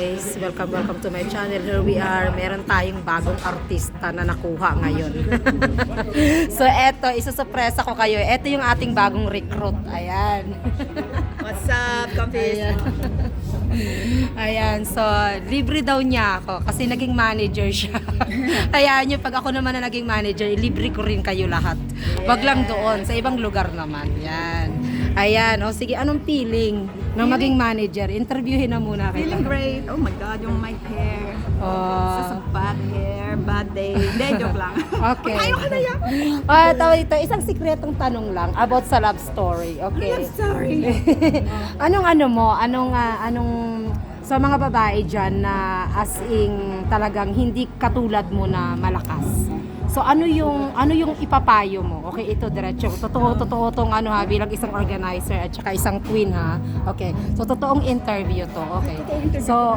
guys, welcome to my channel. Here we are, meron tayong bagong artista na nakuha ngayon. So eto, isusurpresa ko kayo. Eto yung ating bagong recruit. Ayan. What's up, Compis? Ayan. Ayan, so libre daw niya ako kasi naging manager siya. Ayan, yung pag ako naman na naging manager, libre ko rin kayo lahat. Wag lang doon, sa ibang lugar naman. Yan. Ayan, o sige, anong feeling ng maging manager? Interviewin na muna kita. Feeling great. Oh my God, yung my hair. This is a bad hair, bad day. Hindi, joke lang. Okay. Ayaw ka na yan. Tawag ito, isang sikretong tanong lang about sa love story. Okay. I'm sorry. Anong sa mga babae dyan na as in talagang hindi katulad mo na malakas. So ano yung ipapayo mo? Okay, ito diretso. Totoo tong bilang isang organizer at saka isang queen ha. Okay. So totoong interview to. Okay. So